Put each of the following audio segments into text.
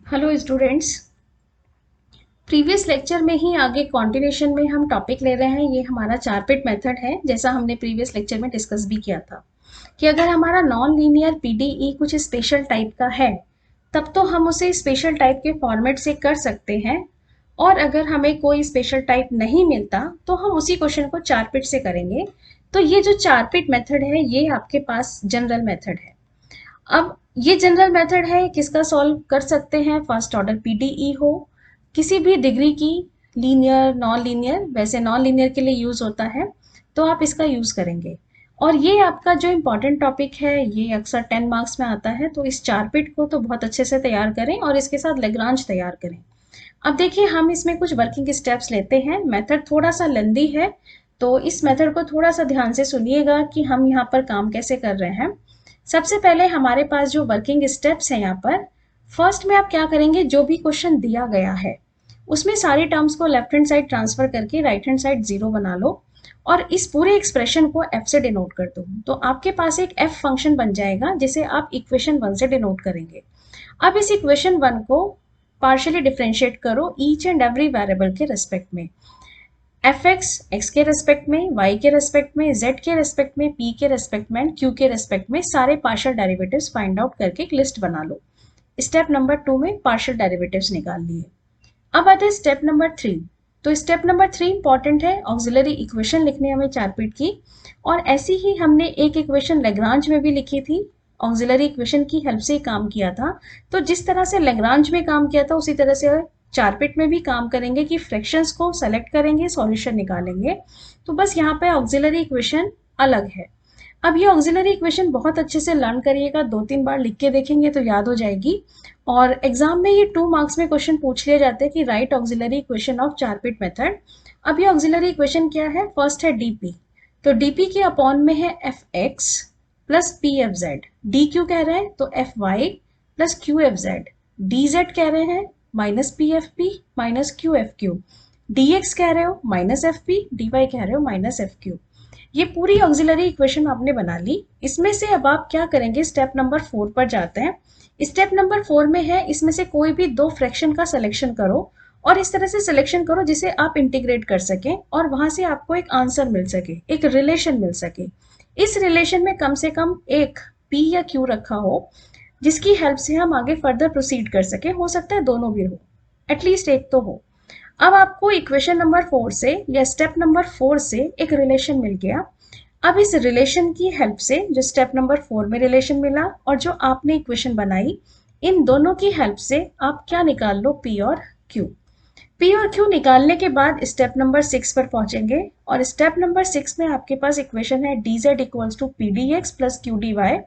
Hello students. Previous lecture में ही आगे continuation में हम टॉपिक ले रहे हैं। ये हमारा चार पिट मेथड है, जैसा हमने प्रीवियस लेक्चर में डिस्कस भी किया था कि अगर हमारा नॉन लीनियर पीडीई कुछ स्पेशल टाइप का है तब तो हम उसे स्पेशल टाइप के फॉर्मेट से कर सकते हैं, और अगर हमें कोई स्पेशल टाइप नहीं मिलता तो हम उसी क्वेश्चन को चार पिट से करेंगे। तो ये जो चार पिट मेथड है ये आपके पास जनरल मेथड है। अब ये जनरल मेथड है, किसका सॉल्व कर सकते हैं? फर्स्ट ऑर्डर पीडीई हो, किसी भी डिग्री की, लीनियर नॉन लीनियर, वैसे नॉन लीनियर के लिए यूज होता है तो आप इसका यूज करेंगे। और ये आपका जो इम्पोर्टेंट टॉपिक है ये अक्सर 10 मार्क्स में आता है, तो इस चार पिट को तो बहुत अच्छे से तैयार करें और इसके साथ लेग्रांज तैयार करें। अब देखिए हम इसमें कुछ वर्किंग स्टेप्स लेते हैं। मेथड थोड़ा सा लेंदी है तो इस मेथड को थोड़ा सा ध्यान से सुनिएगा कि हम यहाँ पर काम कैसे कर रहे हैं। सबसे पहले हमारे पास जो वर्किंग स्टेप्स हैं यहाँ पर, फर्स्ट में आप क्या करेंगे, जो भी क्वेश्चन दिया गया है उसमें सारी टर्म्स को लेफ्ट हैंड साइड ट्रांसफर करके राइट हैंड साइड 0 बना लो और इस पूरे एक्सप्रेशन को f से डिनोट कर दो। तो आपके पास एक f फंक्शन बन जाएगा जिसे आप इक्वेशन 1 से डिनोट करेंगे। अब इस इक्वेशन 1 को पार्शियली डिफरेंशिएट करो ईच एंड एवरी वेरिएबल के रेस्पेक्ट में। एफ एक्स के रेस्पेक्ट में, वाई के रेस्पेक्ट में, जेड के रेस्पेक्ट में, पी के रेस्पेक्ट में, क्यू के रेस्पेक्ट में सारे पार्शियल डेरिवेटिव्स फाइंड आउट करके एक लिस्ट बना लो। स्टेप नंबर 2 में पार्शियल डेरिवेटिव्स निकाल लिए। अब आते हैं स्टेप नंबर 3। तो स्टेप नंबर 3 इंपॉर्टेंट है, ऑक्सिलरी इक्वेशन लिखनी है हमें चार पीट की, और ऐसी ही हमने एक इक्वेशन लेग्रांज में भी लिखी थी, ऑक्सिलरी इक्वेशन की हेल्प से काम किया था। तो जिस तरह से लेग्रांज में काम किया था उसी तरह से चार पिट में भी काम करेंगे कि फ्रैक्शंस को सेलेक्ट करेंगे, सॉल्यूशन निकालेंगे। तो बस यहाँ पे ऑक्सिलरी इक्वेशन अलग है। अब ये ऑक्सिलरी इक्वेशन बहुत अच्छे से लर्न करिएगा, 2-3 बार लिख के देखेंगे तो याद हो जाएगी। और एग्जाम में ये 2 मार्क्स में क्वेश्चन पूछ लिए जाते हैं कि राइट ऑक्सिलरी इक्वेशन ऑफ चार पिट मेथड। अब ये ऑक्सिलरी इक्वेशन क्या है? फर्स्ट है डीपी, तो डीपी के अपॉन में है f x plus P F z. D q कह रहे हैं तो f Y plus Q F z. D z कह रहे हैं minus p F P minus q F q. D x कह रहे हो minus f p, d y कह रहे हो माइनस एफ क्यू। ये पूरी ऑक्सिलरी इक्वेशन आपने बना ली। इसमें से अब आप क्या करेंगे, स्टेप नंबर 4 पर जाते हैं। स्टेप नंबर 4 में है, इसमें से कोई भी 2 फ्रैक्शन का सिलेक्शन करो और इस तरह से सिलेक्शन करो जिसे आप इंटीग्रेट कर सकें और वहां से आपको एक आंसर मिल सके, एक रिलेशन मिल सके। इस रिलेशन में कम से कम एक पी या क्यू रखा हो जिसकी हेल्प से हम आगे फर्दर प्रोसीड कर सके। हो सकता है दोनों भी हो, एटलीस्ट एक तो हो। अब आपको इक्वेशन नंबर 4 से या स्टेप नंबर 4 से एक रिलेशन मिल गया। अब इस रिलेशन की हेल्प से, जो स्टेप नंबर 4 में रिलेशन मिला और जो आपने इक्वेशन बनाई, इन दोनों की हेल्प से आप क्या निकाल लो, पी और क्यू। पी और क्यू निकालने के बाद स्टेप नंबर 6 पर पहुंचेंगे और स्टेप नंबर 6 में आपके पास इक्वेशन है d z equals to p d x plus q d y.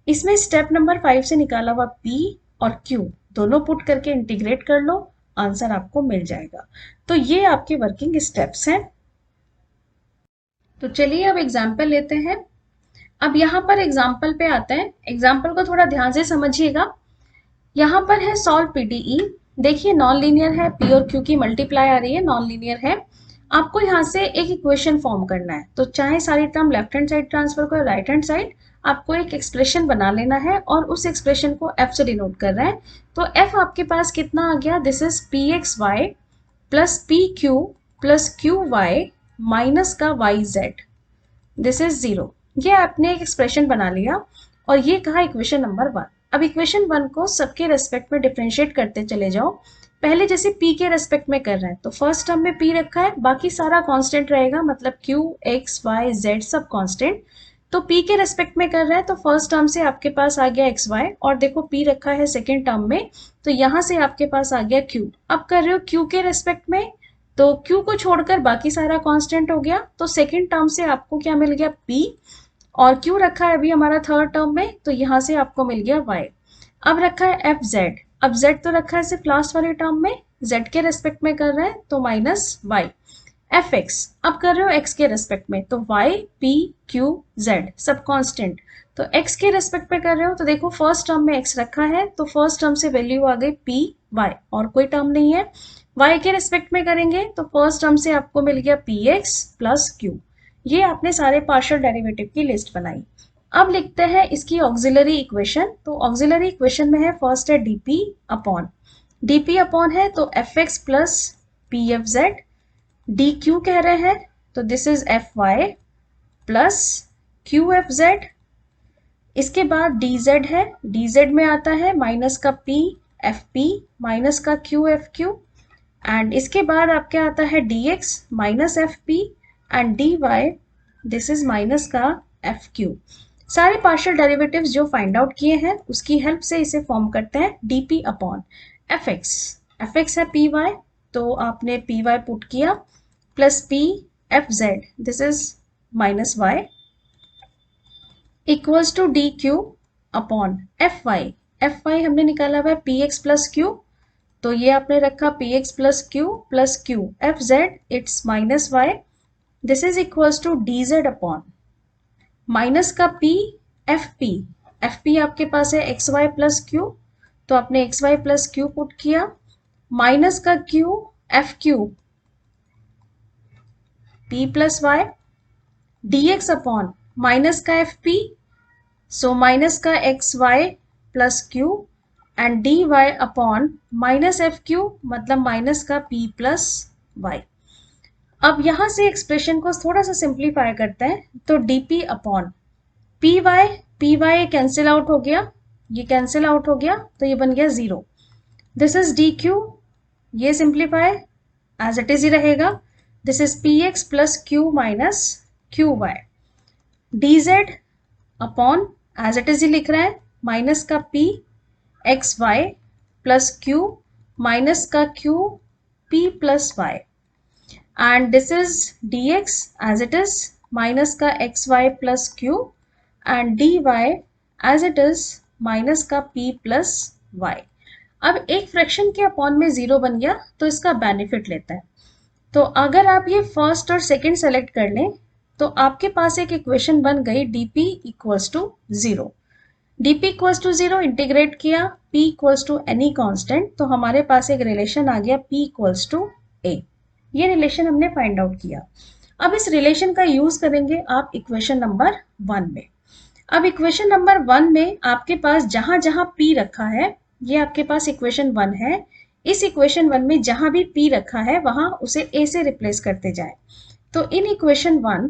इसमें स्टेप नंबर 5 से निकाला हुआ P और Q दोनों पुट करके इंटीग्रेट कर लो, आंसर आपको मिल जाएगा। तो ये आपके वर्किंग स्टेप्स हैं। तो चलिए अब एग्जाम्पल लेते हैं। अब यहाँ पर एग्जाम्पल पे आते हैं। एग्जाम्पल को थोड़ा ध्यान से समझिएगा। यहाँ पर है सॉल्व पीडीई। देखिए नॉन लीनियर है, P और Q की मल्टीप्लाई आ रही है, नॉन लीनियर है। आपको यहाँ से एक इक्वेशन फॉर्म करना है, तो चाहे सारी term left hand side transfer करो राइट हैंड साइड, आपको एक एक्सप्रेशन बना लेना है और उस एक्सप्रेशन को f से डिनोट कर रहे हैं। तो f आपके पास कितना आ गया, this is p x y plus p q plus q y minus का वाई जेड, दिस इज 0। ये आपने एक एक्सप्रेशन बना लिया और ये कहा इक्वेशन नंबर 1। अब इक्वेशन 1 को सबके रेस्पेक्ट में डिफरेंशिएट करते चले जाओ। पहले जैसे p के रेस्पेक्ट में कर रहे हैं तो फर्स्ट टर्म में p रखा है, बाकी सारा कांस्टेंट रहेगा, मतलब q x y z सब कांस्टेंट। तो p के रेस्पेक्ट में कर रहे हैं तो फर्स्ट टर्म से आपके पास आ गया x y, और देखो p रखा है सेकेंड टर्म में तो यहाँ से आपके पास आ गया q। अब कर रहे हो q के रेस्पेक्ट में तो q को छोड़कर बाकी सारा कांस्टेंट हो गया, तो सेकेंड टर्म से आपको क्या मिल गया, p, और q रखा है अभी हमारा थर्ड टर्म में तो यहाँ से आपको मिल गया y। अब रखा है एफ जेड, अब z तो रखा है सिर्फ लास्ट वाले टर्म में, z के रेस्पेक्ट में कर रहे हैं तो माइनस y। एफ एक्स अब कर रहे हो x के रेस्पेक्ट में तो y p q z सब कांस्टेंट, तो x के रेस्पेक्ट में कर रहे हो तो देखो फर्स्ट टर्म में x रखा है तो फर्स्ट टर्म से वैल्यू आ गई p y और कोई टर्म नहीं है। y के रेस्पेक्ट में करेंगे तो फर्स्ट टर्म से आपको मिल गया px प्लस q। ये आपने सारे पार्शियल डेरिवेटिव की लिस्ट बनाई। अब लिखते हैं इसकी ऑक्सिलरी इक्वेशन। तो ऑक्सिलरी इक्वेशन में है फर्स्ट है dp अपॉन dp अपॉन है तो fx प्लस pfz, dq कह रहे हैं तो this is fy plus qfz। इसके बाद dz है, dz में आता है माइनस का p fp माइनस का q fq, एंड इसके बाद आपके आता है dx minus fp and dy this is minus का fq। सारे पार्शियल डेरिवेटिव्स जो फाइंड आउट किए हैं उसकी हेल्प से इसे फॉर्म करते हैं dp अपॉन fx। fx है py तो आपने py पुट किया plus p fz this is minus y equals to dq upon fy हमने निकाला हुआ है px प्लस q, तो ये आपने रखा px plus q fz it's minus y, this is equals to dz upon minus का p fp आपके पास है xy प्लस q, तो आपने xy प्लस q पुट किया माइनस का q fq p plus y, dx upon minus का fp so minus का xy plus q and dy upon minus fq मतलब माइनस का p प्लस y। अब यहां से एक्सप्रेशन को थोड़ा सा सिंप्लीफाई करते हैं तो dp upon py cancel out हो गया, ये कैंसिल आउट हो गया तो ये बन गया 0, दिस इज dq, ये सिंप्लीफाई एज इट इज ही रहेगा, this is px plus q minus qy, dz upon as it is ही लिख रहे हैं माइनस का p xy plus q minus का q p plus y, and this is dx as it is minus का xy plus q and dy as it is minus का p plus y। अब एक फ्रैक्शन के upon में 0 बन गया तो इसका बेनिफिट लेता है, तो अगर आप ये फर्स्ट और सेकंड सेलेक्ट कर लें तो आपके पास एक इक्वेशन बन गई dp equals to 0, dp equals to 0 integrate किया p equals to any constant तो हमारे पास एक रिलेशन आ गया p इक्वल्स टू a, ये रिलेशन हमने फाइंड आउट किया। अब इस रिलेशन का यूज करेंगे आप इक्वेशन नंबर 1 में। अब इक्वेशन नंबर 1 में आपके पास जहां जहां p रखा है, ये आपके पास इक्वेशन 1 है, इस इक्वेशन 1 में जहां भी p रखा है वहां उसे a से रिप्लेस करते जाए, तो इन इक्वेशन 1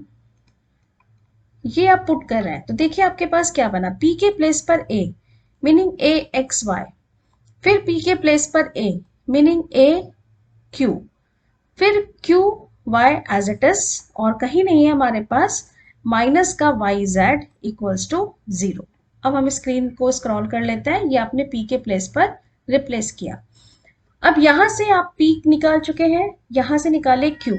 ये आप पुट कर रहे हैं तो देखिए आपके पास क्या बना, p के प्लेस पर a मीनिंग a xy, फिर p के प्लेस पर a मीनिंग a q, फिर q y as it is और कहीं नहीं है हमारे पास माइनस का वाई जेड इक्वल्स टू 0। अब हम स्क्रीन को स्क्रॉल कर लेते हैं, ये आपने p के प्लेस पर रिप्लेस किया। अब यहां से आप p निकाल चुके हैं, यहां से निकाले q,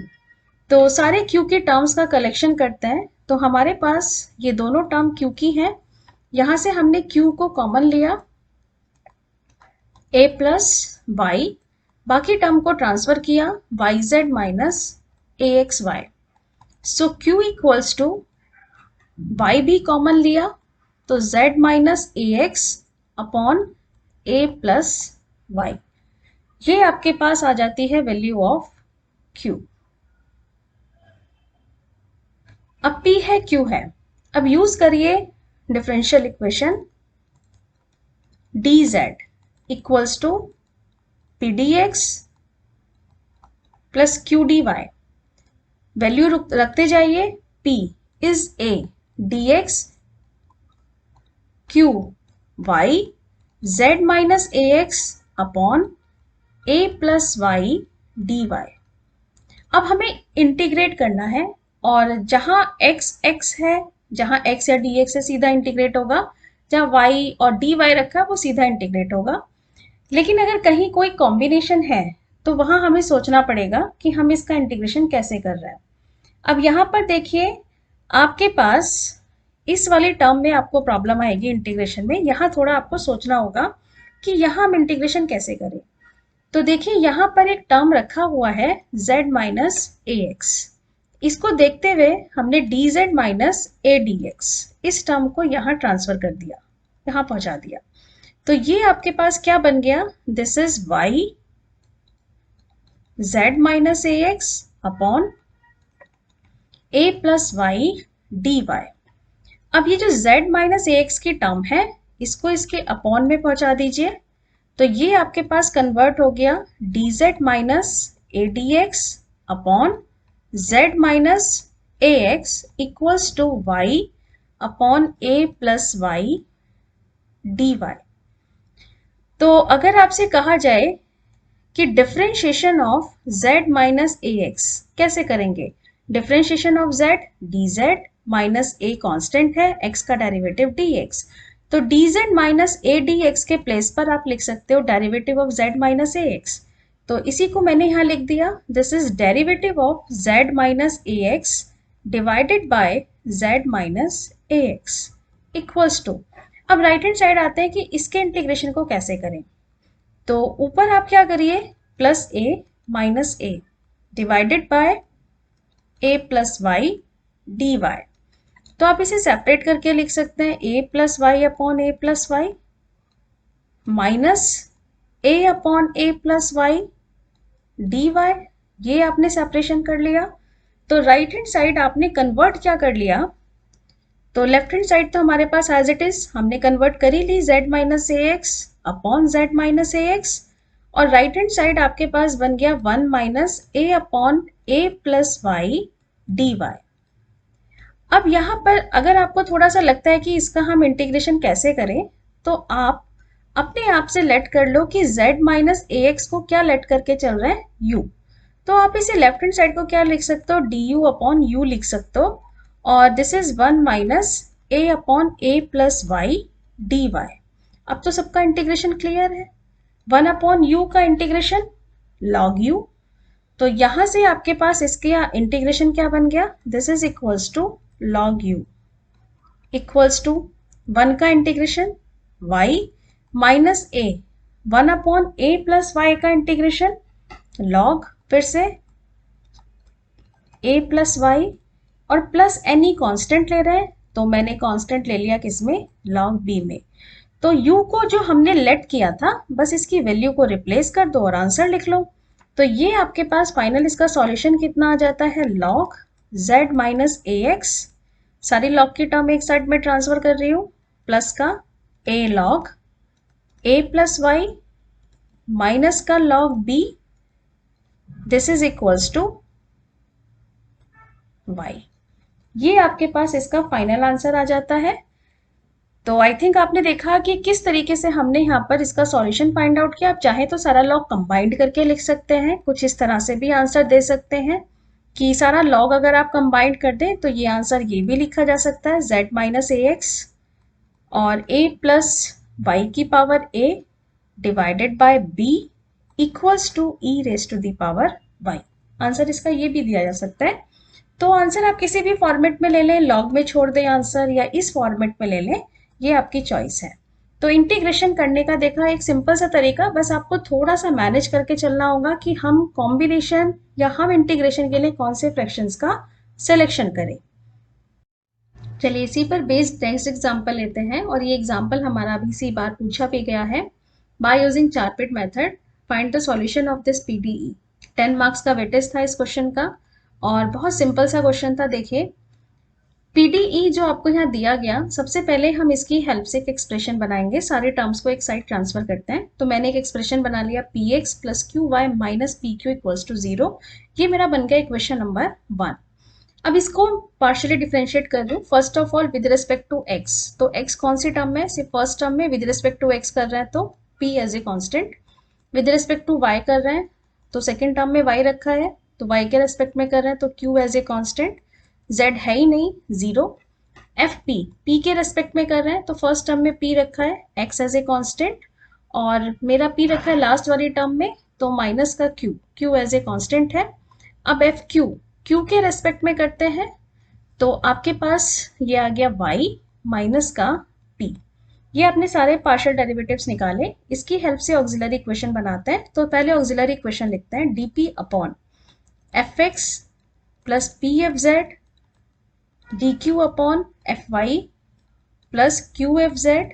तो सारे q के टर्म्स का कलेक्शन करते हैं तो हमारे पास ये दोनों टर्म q की हैं, यहां से हमने q को कॉमन लिया a प्लस y, बाकी टर्म को ट्रांसफर किया yz minus axy, so q equals to y भी कॉमन लिया तो z minus ax upon a plus y, ये आपके पास आ जाती है वैल्यू ऑफ q। अब p है q है, अब यूज करिए differential equation dz equals to pdx plus qdy, value रखते जाइए, p is a dx q y z minus ax upon a plus y dy। अब हमें इंटीग्रेट करना है और जहां x है, जहां x या dx है सीधा इंटीग्रेट होगा, जहां y और dy रखा है वो सीधा इंटीग्रेट होगा, लेकिन अगर कहीं कोई कॉम्बिनेशन है तो वहां हमें सोचना पड़ेगा कि हम इसका इंटीग्रेशन कैसे कर रहे हैं। अब यहां पर देखिए आपके पास इस वाली टर्म में आपको प्रॉब्लम आएगी इंटीग्रेशन में, यहां थोड़ा आपको सोचना होगा कि यहां हम इंटीग्रेशन कैसे करें। तो देखिए यहां पर एक टर्म रखा हुआ है z माइनस ax, इसको देखते हुए हमने dz माइनस adx इस टर्म को यहां ट्रांसफर कर दिया, यहां पहुंचा दिया, तो ये आपके पास क्या बन गया, this is y z minus ax upon a plus y dy। अब ये जो z माइनस ax की टर्म है इसको इसके अपॉन में पहुंचा दीजिए, तो ये आपके पास कन्वर्ट हो गया dz minus a d x upon z minus a x equals to y upon a plus y dy। तो अगर आपसे कहा जाए कि differentiation of z minus a x कैसे करेंगे, differentiation of z dz minus a constant है, x का डेरिवेटिव dx, तो dz माइनस a dx के प्लेस पर आप लिख सकते हो derivative of z minus ax। तो इसी को मैंने यहाँ लिख दिया, this is derivative of z minus ax divided by z minus ax equals to. अब राइट हैंड साइड आते हैं कि इसके इंटीग्रेशन को कैसे करें। तो ऊपर आप क्या करिए, plus a minus a divided by a plus y d y. तो आप इसे सेपरेट करके लिख सकते हैं a plus y upon a plus y minus a upon a plus y d y. ये आपने सेपरेशन कर लिया। तो राइट हैंड साइड आपने कन्वर्ट क्या कर लिया, तो लेफ्ट हैंड साइड तो हमारे पास एज इट इज हमने कन्वर्ट कर ही ली z minus a x upon z minus a x, और राइट हैंड साइड आपके पास बन गया 1 minus a upon a plus y d y. अब यहाँ पर अगर आपको थोड़ा सा लगता है कि इसका हम इंटीग्रेशन कैसे करें, तो आप अपने आप से लेट कर लो कि z माइनस ए एक्स को क्या लेट करके चल रहा है u। तो आप इसे लेफ्ट हैंड साइड को क्या लिख सकते हो, du अपॉन u लिख सकते हो, और this is 1 minus a upon a plus y d y. अब तो सबका इंटीग्रेशन क्लियर है। 1 अपॉन u का इंटीग्रेशन log u, तो यहां से आपके पास इसके इंटीग्रेशन क्या बन गया, this is equals to log u equals to 1 का integration y minus a, 1 upon a plus y का इंटीग्रेशन log फिर से a प्लस वाई और प्लस एनी कांस्टेंट ले रहे हैं, तो मैंने कांस्टेंट ले लिया किसमें, log b में। तो u को जो हमने लेट किया था बस इसकी वैल्यू को रिप्लेस कर दो और आंसर लिख लो। तो ये आपके पास फाइनल इसका सॉल्यूशन कितना आ जाता है, log z minus a x, सारी log की टर्म एक साइड में ट्रांसफर कर रही हूँ, प्लस का a log a plus y minus का log b, this is equals to y। ये आपके पास इसका फाइनल आंसर आ जाता है। तो आई थिंक आपने देखा कि किस तरीके से हमने यहाँ पर इसका सॉल्यूशन फाइंड आउट किया। आप चाहे तो सारा लॉग कंबाइंड करके लिख सकते हैं, कुछ इस तरह से भी आंसर दे सकते हैं कि सारा लॉग अगर आप कंबाइंड कर दें तो ये आंसर ये भी लिखा जा सकता है z माइनस ए एक्स और a प्लस वाई की power a divided by b equals to e raise to the power y। Answer इसका ये भी दिया जा सकता है। तो आंसर आप किसी भी फॉर्मेट में ले लें, लॉग में छोड़ दें आंसर या इस फॉर्मेट में ले लें, ये आपकी चॉइस है। तो इंटीग्रेशन करने का देखा एक सिंपल सा तरीका, बस आपको थोड़ा सा मैनेज करके चलना होगा कि हम कॉम्बिनेशन या हम इंटीग्रेशन के लिए कौन से फ्रैक्शंस का सिलेक्शन करें। चलिए इसी पर बेस्ड नेक्स्ट एग्जांपल लेते हैं, और ये एग्जांपल हमारा अभी इसी बार पूछा भी गया है। By using Charpit method find the solution of this PDE. 10 marks का वेटेज था इस क्वेश्चन का और बहुत सिंपल सा क्वेश्चन था। देखिए पीडीई जो आपको यहाँ दिया गया, सबसे पहले हम इसकी हेल्प से एक एक्सप्रेशन बनाएंगे। सारे टर्म्स को एक साइड ट्रांसफर करते हैं। तो मैंने एक एक्सप्रेशन बना लिया p x plus q y minus p q equals to 0। ये मेरा बन गया इक्वेशन नंबर 1। अब इसको पार्शियली डिफरेंशिएट कर दूं। First of all with respect to x, तो एक्स कौन सी टर्म में, सिर्फ फर्स्ट टर्म में विद रिस्पेक्ट टू एक्स कर रहे हैं तो p as a constant. With respect to y कर रहे हैं तो सेकेंड टर्म में वाई रखा है तो वाई के रेस्पेक्ट में कर रहे हैं तो q as a constant. z है ही नहीं 0। एफ पी के रेस्पेक्ट में कर रहे हैं तो फर्स्ट टर्म में p रखा है x एज ए कॉन्स्टेंट, और मेरा p रखा है लास्ट वाली टर्म में तो माइनस का q एज ए कॉन्स्टेंट है। अब एफ क्यू के रेस्पेक्ट में करते हैं तो आपके पास ये आ गया y माइनस का p। ये आपने सारे पार्शियल डेरिवेटिव्स निकाले, इसकी हेल्प से ऑक्सिलरी इक्वेशन बनाते हैं। तो पहले ऑक्सिलरी इक्वेशन लिखते हैं dp upon F x plus P F Z dq upon F Y plus Q F Z,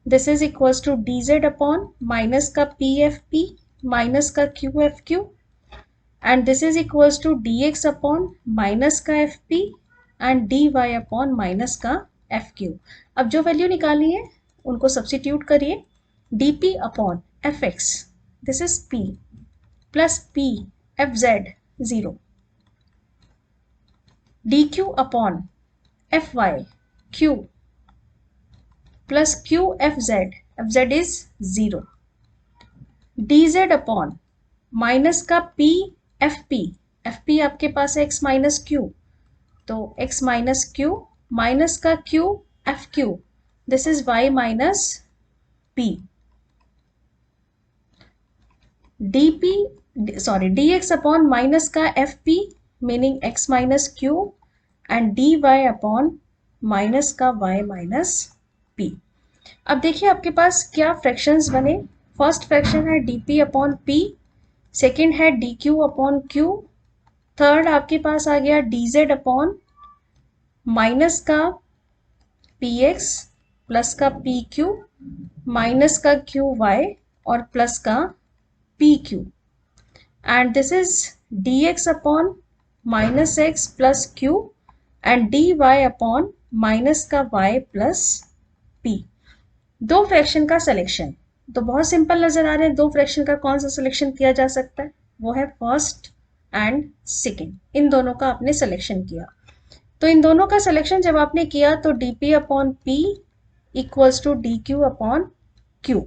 this is equals to dz upon minus का पी एफ पी माइनस का Q F Q, and this is equals to dx upon minus का F P and dy upon minus का F Q. अब जो value निकाली है उनको substitute करिए। dp upon F X, this is P, plus P F Z 0, D Q upon F Y Q plus Q F Z is 0, D Z upon minus का P F P आपके पास है X minus Q, तो x minus Q minus का q F Q, this is y minus p, dx upon minus का F P meaning x minus Q and dy upon minus का y minus p। अब देखिए आपके पास क्या fractions बने। फर्स्ट फ्रैक्शन है dp अपॉन p, सेकेंड है dq अपॉन q, थर्ड आपके पास आ गया dz अपॉन माइनस का px प्लस का pq माइनस का qy और प्लस का pq, and this is dx upon minus x plus q and dy upon minus का y प्लस p। दो फ्रैक्शन का सिलेक्शन तो बहुत सिंपल नजर आ रहे हैं। दो फ्रैक्शन का कौन सा सिलेक्शन किया जा सकता है, वो है फर्स्ट एंड सेकेंड, इन दोनों का आपने सिलेक्शन किया। तो इन दोनों का सिलेक्शन जब आपने किया तो dp upon p equals to dq upon q,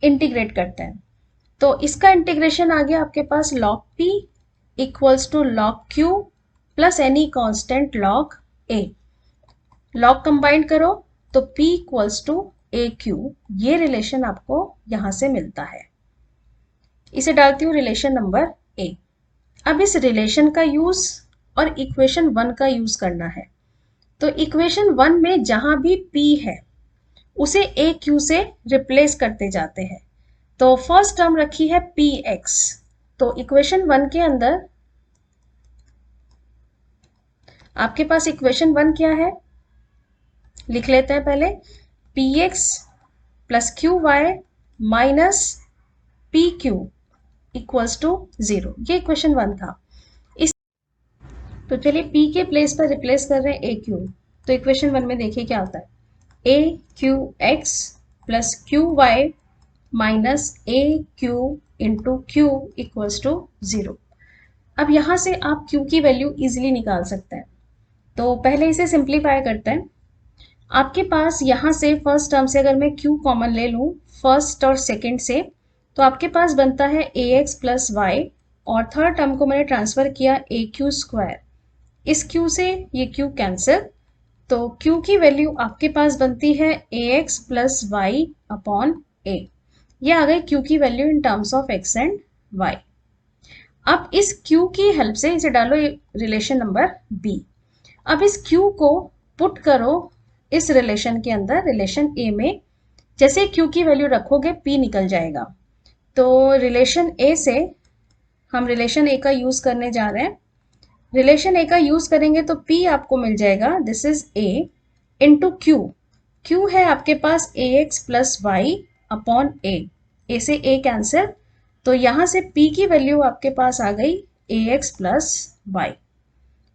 integrate करते हैं तो इसका इंटीग्रेशन आ गया आपके पास log p equals to log q plus any constant log a, log combine करो तो p इक्वल्स टू aq, ये रिलेशन आपको यहां से मिलता है। इसे डालती हूँ रिलेशन नंबर a। अब इस रिलेशन का यूज और इक्वेशन 1 का यूज करना है। तो इक्वेशन 1 में जहां भी p है उसे aq से रिप्लेस करते जाते हैं। तो फर्स्ट टर्म रखी है px, तो इक्वेशन 1 के अंदर आपके पास इक्वेशन 1 क्या है, लिख लेते हैं पहले, px plus qy minus pq equals to 0, ये इक्वेशन 1 था। इस तो चलिए p के प्लेस पर रिप्लेस कर रहे हैं aq, तो इक्वेशन 1 में देखिए क्या होता है, aqx plus qy minus aq into q equals to 0। अब यहां से आप q की वैल्यू इजीली निकाल सकते हैं। तो पहले इसे सिंप्लीफाई करते हैं। आपके पास यहाँ से फर्स्ट टर्म से अगर मैं q कॉमन ले लूँ फर्स्ट और सेकंड से, तो आपके पास बनता है ax प्लस वाई, और थर्ड टर्म को मैंने ट्रांसफर किया aq स्क्वायर, इस q से ये q कैंसिल, तो q की वैल्यू आपके पास बनती है ax plus y upon a, ये आ गई q की value in terms of x and y। अब इस q की हेल्प से इसे डालो रिलेशन नंबर b। अब इस q को पुट करो इस रिलेशन के अंदर, रिलेशन a में, जैसे q की वैल्यू रखोगे p निकल जाएगा। तो रिलेशन a से हम रिलेशन a का यूज करने जा रहे हैं। रिलेशन a का यूज करेंगे तो p आपको मिल जाएगा, this is a into q, q है आपके पास ax plus y upon a से a कैंसिल, तो यहां से p की वैल्यू आपके पास आ गई ax प्लस वाई,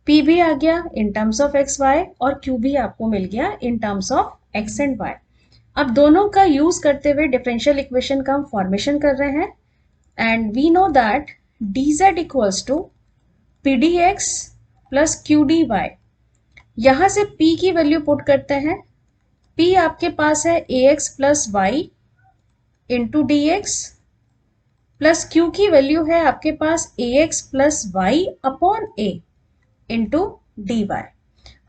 p भी आ गया in terms of x y और q भी आपको मिल गया in terms of x and y। अब दोनों का यूज करते हुए डिफरेंशियल इक्वेशन का हम फॉर्मेशन कर रहे हैं, and we know that dz equals to pdx plus qdy। यहां से p की वैल्यू पुट करते हैं, p आपके पास है ax plus y into d x, plus q की वैल्यू है आपके पास ax plus y upon a into dy।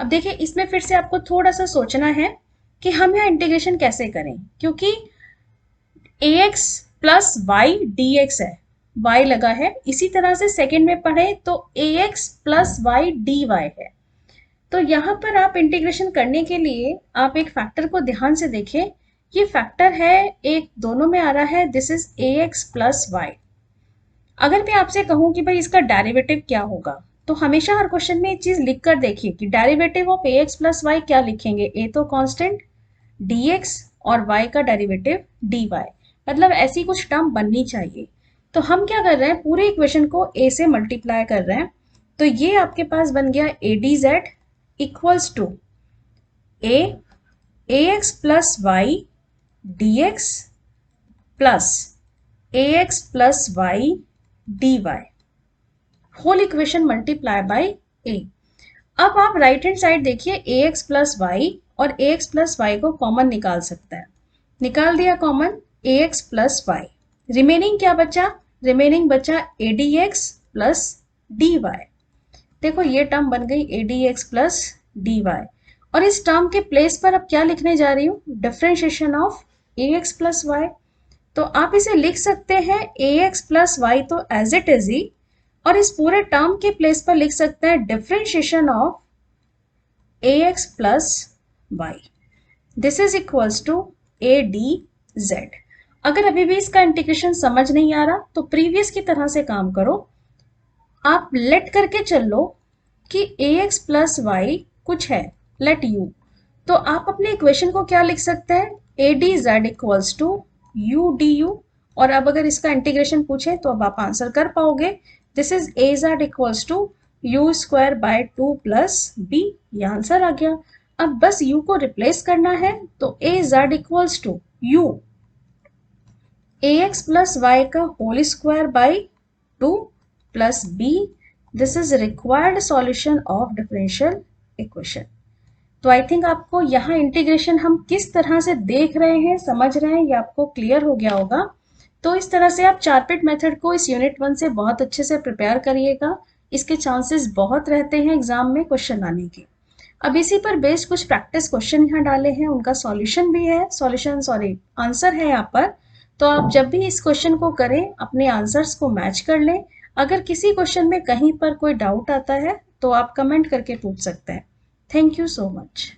अब देखिए इसमें फिर से आपको थोड़ा सा सोचना है कि हम यहाँ इंटीग्रेशन कैसे करें, क्योंकि ax प्लस वाई dx है, y लगा है, इसी तरह से सेकंड में पढ़े तो ax प्लस वाई dy है। तो यहाँ पर आप इंटीग्रेशन करने के लिए आप एक फैक्टर को ध्यान से देखें, ये फैक्टर है एक दोनों में आ रहा है, this is ax plus y. अगर मैं आपसे कहूं कि भाई इसका डेरिवेटिव क्या होगा, तो हमेशा हर क्वेश्चन में एक चीज लिख कर देखिए कि derivative of ax plus y क्या लिखेंगे, a तो कांस्टेंट, dx और y का डेरिवेटिव dy, मतलब ऐसी कुछ टर्म बननी चाहिए। तो हम क्या कर रहे हैं, पूरे इक्वेशन को a से मल्टीप्लाई कर रहे हैं, तो ये आपके पास बन गया adz equals to a ax plus y dx plus ax plus y dy whole equation multiply by a। अब आप राइट हैंड साइड देखिए, ax प्लस वाई और ax प्लस वाई को कॉमन निकाल सकता है। निकाल दिया common ax plus y, remaining क्या बचा? रिमेनिंग बचा adx प्लस dy। देखो ये टर्म बन गई adx प्लस dy, और इस टर्म के प्लेस पर अब क्या लिखने जा रही हूँ? Differentiation of ax plus y. तो आप इसे लिख सकते हैं ax प्लस वाई तो एज इट इज ही, और इस पूरे टर्म के प्लेस पर लिख सकते हैं differentiation of ax plus y. This is equals to adz। अगर अभी भी इसका इंटीग्रेशन समझ नहीं आ रहा तो प्रीवियस की तरह से काम करो, आप लेट करके चल लो कि ax प्लस वाई कुछ है, लेट u। तो आप अपने इक्वेशन को क्या लिख सकते हैं? adz equals to u du, और अब अगर इसका इंटीग्रेशन पूछे तो अब आप आंसर कर पाओगे। This is az equals to u square by 2 plus b, ये आंसर आ गया। अब बस u को रिप्लेस करना है, तो az equals to u ax plus y का whole square by 2 plus b। This is required solution of differential equation. तो आई थिंक आपको यहाँ इंटीग्रेशन हम किस तरह से देख रहे हैं, समझ रहे हैं, ये आपको क्लियर हो गया होगा। तो इस तरह से आप चारपिट मेथड को इस यूनिट 1 से बहुत अच्छे से प्रिपेयर करिएगा। इसके चांसेस बहुत रहते हैं एग्जाम में क्वेश्चन आने के। अब इसी पर बेस्ड कुछ प्रैक्टिस क्वेश्चन यहाँ डाले हैं, उनका सॉल्यूशन भी है, आंसर है यहाँ पर। तो आप जब भी इस क्वेश्चन को करें अपने आंसर्स को मैच कर लें। अगर किसी क्वेश्चन में कहीं पर कोई डाउट आता है तो आप कमेंट करके पूछ सकते हैं। Thank you so much.